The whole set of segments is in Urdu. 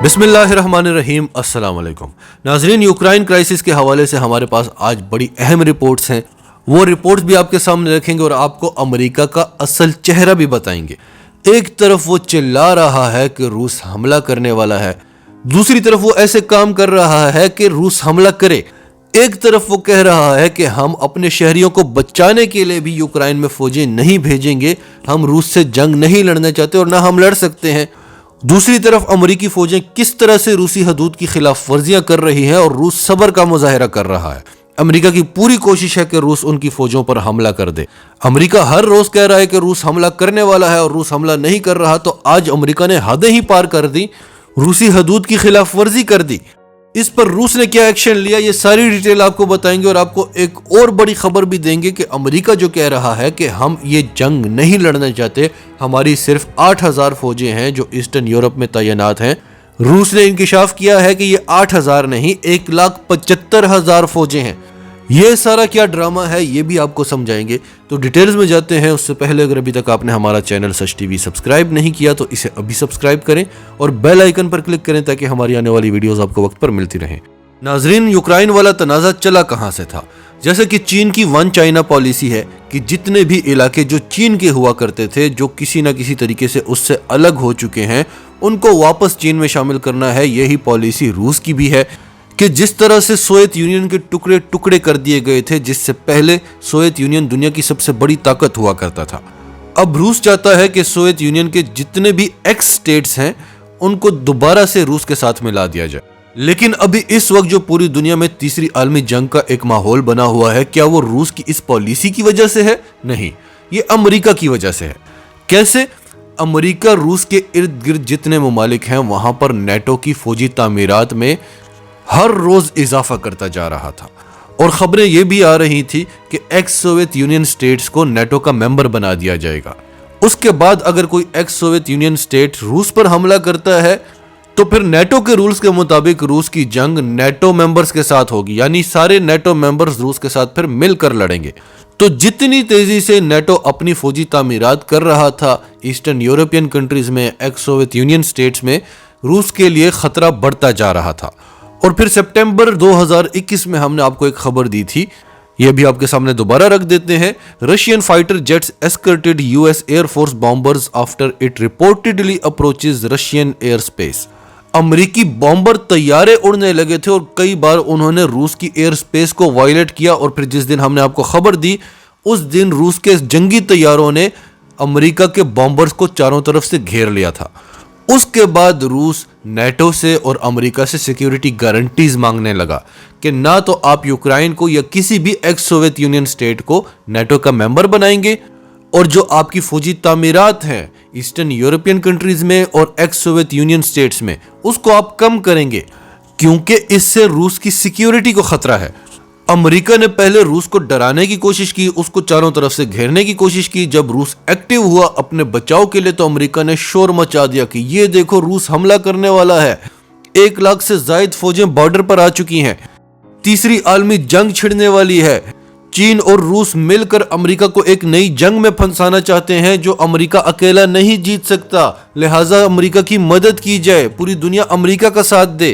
بسم اللہ الرحمن الرحیم۔ السلام علیکم ناظرین، یوکرائن کرائسس کے حوالے سے ہمارے پاس آج بڑی اہم رپورٹس ہیں۔ وہ رپورٹس بھی آپ کے سامنے رکھیں گے اور آپ کو امریکہ کا اصل چہرہ بھی بتائیں گے۔ ایک طرف وہ چلا رہا ہے کہ روس حملہ کرنے والا ہے، دوسری طرف وہ ایسے کام کر رہا ہے کہ روس حملہ کرے۔ ایک طرف وہ کہہ رہا ہے کہ ہم اپنے شہریوں کو بچانے کے لیے بھی یوکرائن میں فوجیں نہیں بھیجیں گے، ہم روس سے جنگ نہیں لڑنا چاہتے اور نہ ہم لڑ سکتے ہیں۔ دوسری طرف امریکی فوجیں کس طرح سے روسی حدود کی خلاف ورزیاں کر رہی ہیں اور روس صبر کا مظاہرہ کر رہا ہے۔ امریکہ کی پوری کوشش ہے کہ روس ان کی فوجوں پر حملہ کر دے۔ امریکہ ہر روز کہہ رہا ہے کہ روس حملہ کرنے والا ہے اور روس حملہ نہیں کر رہا، تو آج امریکہ نے حدیں ہی پار کر دی، روسی حدود کی خلاف ورزی کر دی۔ اس پر روس نے کیا ایکشن لیا، یہ ساری ڈیٹیل آپ کو بتائیں گے اور آپ کو ایک اور بڑی خبر بھی دیں گے کہ امریکہ جو کہہ رہا ہے کہ ہم یہ جنگ نہیں لڑنا چاہتے، ہماری صرف 8,000 فوجیں ہیں جو ایسٹرن یورپ میں تعینات ہیں۔ روس نے انکشاف کیا ہے کہ یہ 8,000 نہیں، 1,75,000 فوجیں ہیں۔ یہ سارا کیا ڈرامہ ہے یہ بھی آپ کو سمجھائیں گے، تو ڈیٹیلز میں جاتے ہیں۔ اس سے پہلے اگر ابھی تک آپ نے ہمارا چینل سچ ٹی وی سبسکرائب نہیں کیا تو اسے ابھی سبسکرائب کریں اور بیل آئیکن پر کلک کریں تاکہ ہماری آنے والی ویڈیوز آپ کو وقت پر ملتی رہیں۔ ناظرین، یوکرائن والا تنازع چلا کہاں سے تھا؟ جیسے کہ چین کی ون چائنا پالیسی ہے کہ جتنے بھی علاقے جو چین کے ہوا کرتے تھے، جو کسی نہ کسی طریقے سے اس سے الگ ہو چکے ہیں، ان کو واپس چین میں شامل کرنا ہے۔ یہی پالیسی روس کی بھی ہے کہ جس طرح سے سوویت یونین کے ٹکڑے ٹکڑے کر دیے گئے تھے، جس سے پہلے سوویت یونین دنیا کی سب سے بڑی طاقت ہوا کرتا تھا، اب روس چاہتا ہے کہ سوویت یونین کے جتنے بھی ایکس سٹیٹس ہیں ان کو دوبارہ سے روس کے ساتھ ملا دیا جائے۔ لیکن ابھی اس وقت جو پوری دنیا میں تیسری عالمی جنگ کا ایک ماحول بنا ہوا ہے، کیا وہ روس کی اس پالیسی کی وجہ سے ہے؟ نہیں، یہ امریکہ کی وجہ سے ہے۔ کیسے؟ امریکہ روس کے ارد گرد جتنے ممالک ہیں وہاں پر نیٹو کی فوجی تعمیرات میں ہر روز اضافہ کرتا جا رہا تھا، اور خبریں یہ بھی آ رہی تھی کہ ایکس سوویت یونین سٹیٹس کو نیٹو کا ممبر بنا دیا جائے گا۔ اس کے بعد اگر کوئی ایکس سوویت یونین سٹیٹ روس پر حملہ کرتا ہے تو پھر نیٹو کے رولز کے مطابق روس کی جنگ نیٹو ممبرز کے ساتھ ہوگی، یعنی سارے نیٹو ممبرز روس کے ساتھ پھر مل کر لڑیں گے۔ تو جتنی تیزی سے نیٹو اپنی فوجی تعمیرات کر رہا تھا ایسٹرن یورپین کنٹریز میں، ایکس سوویت یونین سٹیٹس میں، روس کے لیے خطرہ بڑھتا جا رہا تھا۔ اور پھر سپٹمبر 2021 میں ہم نے آپ کو ایک خبر دی تھی، یہ بھی آپ کے سامنے دوبارہ رکھ دیتے ہیں۔ Russian fighter jets escorted US air force bombers after it reportedly approaches Russian air space. امریکی بامبر طیارے اڑنے لگے تھے اور کئی بار انہوں نے روس کی ایئر اسپیس کو وائلیٹ کیا، اور پھر جس دن ہم نے آپ کو خبر دی اس دن روس کے جنگی طیاروں نے امریکہ کے بامبرز کو چاروں طرف سے گھیر لیا تھا۔ اس کے بعد روس نیٹو سے اور امریکہ سے سیکیورٹی گارنٹیز مانگنے لگا کہ نہ تو آپ یوکرائن کو یا کسی بھی ایکس سوویت یونین سٹیٹ کو نیٹو کا ممبر بنائیں گے، اور جو آپ کی فوجی تعمیرات ہیں ایسٹرن یورپین کنٹریز میں اور ایکس سوویت یونین سٹیٹس میں اس کو آپ کم کریں گے، کیونکہ اس سے روس کی سیکیورٹی کو خطرہ ہے۔ امریکہ نے پہلے روس کو ڈرانے کی کوشش کی، اس کو چاروں طرف سے گھیرنے کی کوشش کی۔ جب روس ایکٹیو ہوا اپنے بچاؤ کے لیے تو امریکہ نے شور مچا دیا کہ یہ دیکھو روس حملہ کرنے والا ہے، 1,00,000 سے زائد فوجیں بارڈر پر آ چکی ہیں، تیسری عالمی جنگ چھڑنے والی ہے۔ چین اور روس مل کر امریکہ کو ایک نئی جنگ میں پھنسانا چاہتے ہیں جو امریکہ اکیلا نہیں جیت سکتا، لہٰذا امریکہ کی مدد کی جائے، پوری دنیا امریکہ کا ساتھ دے۔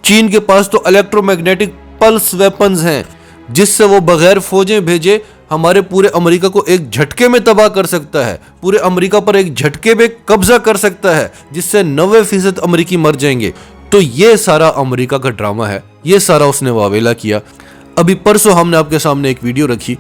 چین کے پاس تو الیکٹرو میگنیٹک پلس ویپنز ہیں جس سے وہ بغیر فوجیں بھیجے ہمارے پورے امریکہ کو ایک جھٹکے میں تباہ کر سکتا ہے، پورے امریکہ پر ایک جھٹکے میں قبضہ کر سکتا ہے، جس سے 90% امریکی مر جائیں گے۔ تو یہ سارا امریکہ کا ڈرامہ ہے، یہ سارا اس نے واویلا کیا۔ ابھی پرسوں ہم نے آپ کے سامنے ایک ویڈیو رکھی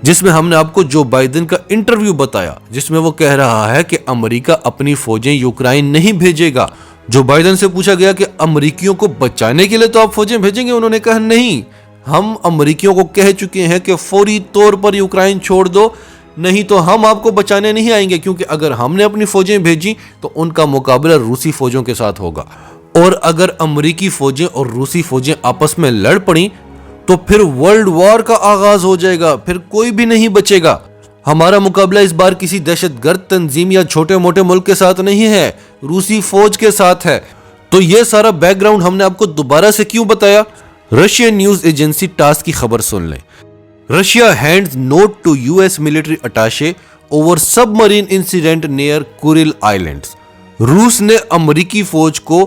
جس میں ہم نے آپ کو جو بائیڈن کا انٹرویو بتایا، جس میں وہ کہہ رہا ہے کہ امریکہ اپنی فوجیں یوکرائن نہیں بھیجے گا۔ جو بائیڈن سے پوچھا گیا کہ امریکیوں کو بچانے کے لیے تو آپ فوجیں بھیجیں گے، انہوں نے کہا نہیں، ہم امریکیوں کو کہہ چکے ہیں کہ فوری طور پر یوکرائن چھوڑ دو، نہیں تو ہم آپ کو بچانے نہیں آئیں گے، کیونکہ اگر ہم نے اپنی فوجیں بھیجی تو ان کا مقابلہ روسی فوجوں کے ساتھ ہوگا، اور اگر امریکی فوجیں اور روسی فوجیں آپس میں لڑ پڑیں تو پھر ورلڈ وار کا آغاز ہو جائے گا، پھر کوئی بھی نہیں بچے گا۔ ہمارا مقابلہ اس بار کسی دہشت گرد تنظیم یا چھوٹے موٹے ملک کے ساتھ نہیں ہے، روسی فوج کے ساتھ ہے۔ تو یہ سارا بیک گراؤنڈ ہم نے آپ کو دوبارہ سے کیوں بتایا؟ رشین نیوز ایجنسی ٹاس کی خبر سن لیں۔ Russia hands note to US military attache over submarine incident near Coral Islands. روس نے امریکی فوج کو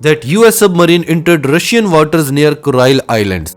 that US submarine entered Russian waters near Kuril Islands।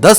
10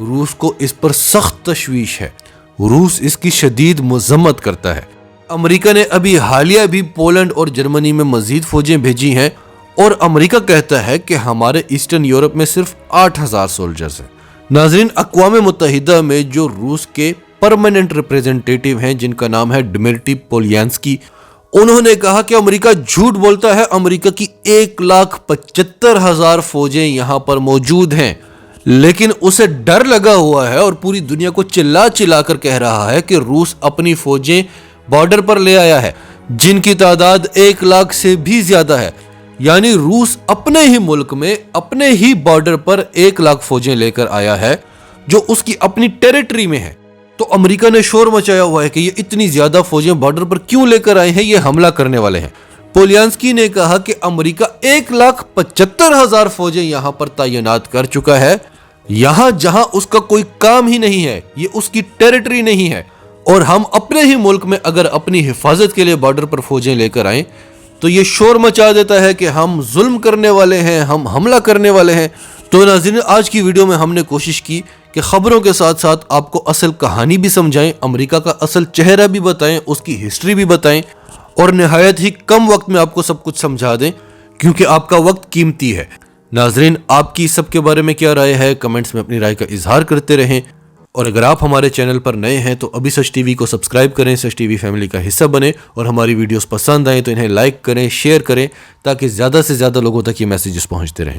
روس کو اس پر سخت تشویش ہے۔ روس اس کی شدید مذمت کرتا ہے۔ امریکہ نے ابھی حالیہ بھی پولینڈ اور جرمنی میں مزید فوجیں بھیجی ہیں، اور امریکہ کہتا ہے کہ ہمارے ایسٹرن یورپ میں صرف 8,000 سولجرز ہیں۔ ناظرین، اقوام متحدہ میں جو روس کے پرماننٹ ریپریزنٹیٹیو ہیں جن کا نام ہے ڈمیٹری پولینسکی، انہوں نے کہا کہ امریکہ جھوٹ بولتا ہے۔ امریکہ کی 1,75,000 فوجیں یہاں پر موجود ہیں، لیکن اسے ڈر لگا ہوا ہے اور پوری دنیا کو چلا چلا کر کہہ رہا ہے کہ روس اپنی فوجیں بارڈر پر لے آیا ہے، جن کی تعداد 1,00,000 سے بھی زیادہ ہے۔ یعنی روس اپنے ہی ملک میں اپنے ہی بارڈر پر 1,00,000 فوجیں لے کر آیا ہے، جو اس کی اپنی ٹیریٹری میں ہے۔ تو امریکہ نے شور مچایا ہوا ہے کہ یہ اتنی زیادہ فوجیں بارڈر پر کیوں لے کر آئے ہیں، یہ حملہ کرنے والے ہیں۔ پولینسکی نے کہا کہ امریکہ 1,75,000 فوجیں یہاں پر تعینات کر چکا ہے، یہاں جہاں اس کا کوئی کام ہی نہیں ہے، یہ اس کی ٹیریٹری نہیں ہے، اور ہم اپنے ہی ملک میں اگر اپنی حفاظت کے لیے بارڈر پر فوجیں لے کر آئیں تو یہ شور مچا دیتا ہے کہ ہم ظلم کرنے والے ہیں، ہم حملہ کرنے والے ہیں۔ تو ناظرین، آج کی ویڈیو میں ہم نے کوشش کی کہ خبروں کے ساتھ ساتھ آپ کو اصل کہانی بھی سمجھائیں، امریکہ کا اصل چہرہ بھی بتائیں، اس کی ہسٹری بھی بتائیں، اور نہایت ہی کم وقت میں آپ کو سب کچھ سمجھا دیں، کیونکہ آپ کا وقت قیمتی ہے۔ ناظرین، آپ کی سب کے بارے میں کیا رائے ہے؟ کمنٹس میں اپنی رائے کا اظہار کرتے رہیں، اور اگر آپ ہمارے چینل پر نئے ہیں تو ابھی سچ ٹی وی کو سبسکرائب کریں، سچ ٹی وی فیملی کا حصہ بنیں، اور ہماری ویڈیوز پسند آئیں تو انہیں لائک کریں، شیئر کریں، تاکہ زیادہ سے زیادہ لوگوں تک یہ میسیجز پہنچتے رہیں۔